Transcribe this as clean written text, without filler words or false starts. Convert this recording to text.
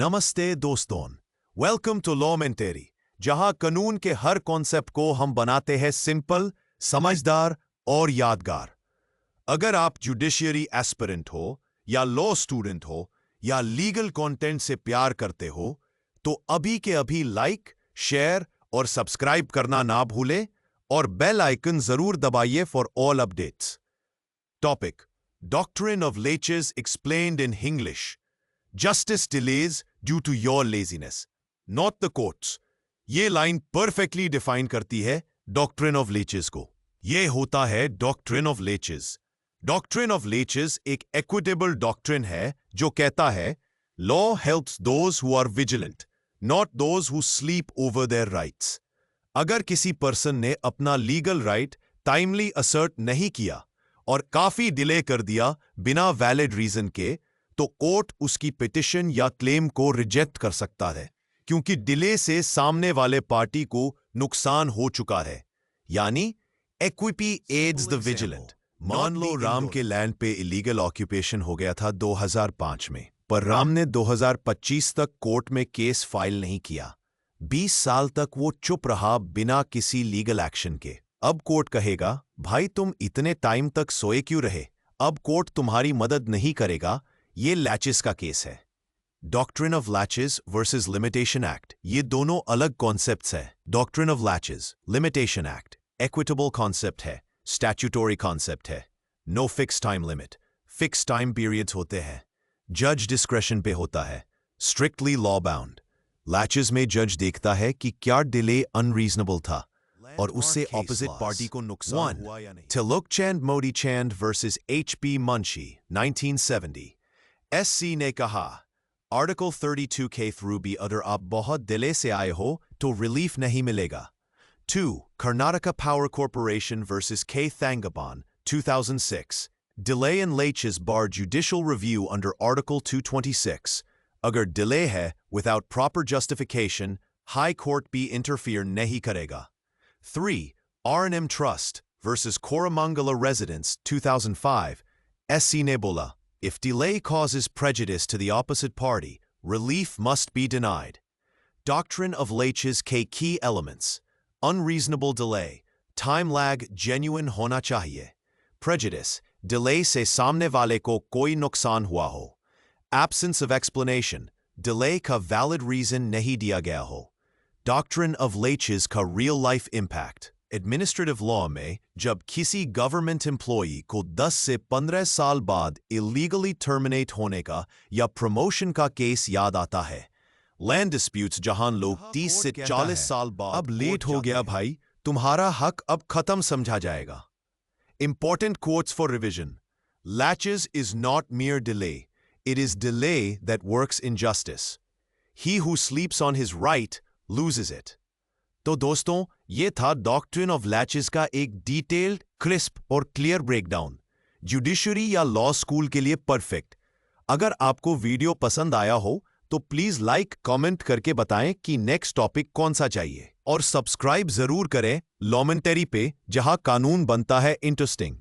नमस्ते दोस्तों, welcome to लॉमेंटेरी, जहां कानून के हर कॉन्सेप्ट को हम बनाते हैं सिंपल, समझदार और यादगार। अगर आप जुडिशियरी एस्पिरेंट हो या लॉ स्टूडेंट हो या लीगल कंटेंट से प्यार करते हो तो अभी के अभी लाइक, शेयर और सब्सक्राइब करना ना भूलें और बेल आइकन जरूर दबाइए for all updates. Topic: doctrine of लेचेस explained in English. Justice delays due to your laziness, not the courts। ये लाइन परफेक्टली डिफाइन करती है डॉक्ट्रिन ऑफ लेचेस को। ये होता है doctrine of laches. Doctrine of laches एक इक्विटेबल डॉक्ट्रिन है जो कहता है law helps those who are vigilant, not those who sleep over their rights. अगर किसी पर्सन ने अपना लीगल राइट टाइमली असर्ट नहीं किया और काफी डिले कर दिया बिना वैलिड रीजन के, तो कोर्ट उसकी पिटिशन या क्लेम को रिजेक्ट कर सकता है, क्योंकि डिले से सामने वाले पार्टी को नुकसान हो चुका है। यानी इक्विटी एड्स द विजिलेंट। मान लो राम के लैंड पे इलीगल ऑक्यूपेशन हो गया था 2005 में, पर राम ने 2025 तक कोर्ट में केस फाइल नहीं किया। 20 साल तक वो चुप रहा बिना किसी लीगल एक्शन के। अब कोर्ट कहेगा, भाई तुम इतने टाइम तक सोए क्यों रहे? अब कोर्ट तुम्हारी मदद नहीं करेगा। ये लैचेस का केस है। Doctrine of laches versus limitation act, ये दोनों अलग कॉन्सेप्ट्स है। Doctrine of laches, limitation act equitable concept है, स्टैट्यूटोरी कॉन्सेप्ट है। No fix time limit, fix time periods होते हैं, जज डिस्क्रेशन पे होता है, स्ट्रिक्टली लॉ बाउंड। लैचेस में जज देखता है कि क्या डिले अनरीजनेबल था और उससे ऑपोजिट पार्टी को नुकसान हुआ या नहीं। Tilokchand Motichand versus HP Munshi 1970। SC ने कहा, आर्टिकल 32 के थ्रू भी अगर आप बहुत डिले से आए हो तो रिलीफ नहीं मिलेगा। 2. Karnataka Power Corporation versus K. Thangaban 2006। Delay and laches bar judicial review under Article 226। अगर delay है without proper justification, High Court भी interfere नहीं करेगा। 3. R&M Trust versus Koramangala Residence 2005। SC ने बोला, if delay causes prejudice to the opposite party, relief must be denied। Doctrine of laches के key elements: unreasonable delay, time lag genuine होना चाहिए, prejudice delay से सामने वाले को कोई नुकसान हुआ हो, absence of explanation delay का valid reason नहीं दिया गया हो, doctrine of laches का real life impact। Administrative law में जब किसी गवर्नमेंट एम्प्लॉई को 10 से 15 साल बाद इलीगली टर्मिनेट होने का या प्रमोशन का केस याद आता है, लैंड डिस्प्यूट्स जहां लोग 30 से 40 साल बाद अब लेट हो गया भाई, तुम्हारा हक अब खत्म समझा जाएगा। Important quotes for revision: latches is not mere delay, it is delay that works injustice। He who sleeps on his right loses it। तो दोस्तों, ये था डॉक्ट्रिन ऑफ लैचेस का एक डिटेल्ड, क्रिस्प और क्लियर ब्रेकडाउन, जुडिशरी या law school के लिए परफेक्ट। अगर आपको वीडियो पसंद आया हो तो प्लीज लाइक, कमेंट करके बताएं कि नेक्स्ट टॉपिक कौन सा चाहिए, और सब्सक्राइब जरूर करें लॉमेंटेरी पे, जहां कानून बनता है इंटरेस्टिंग।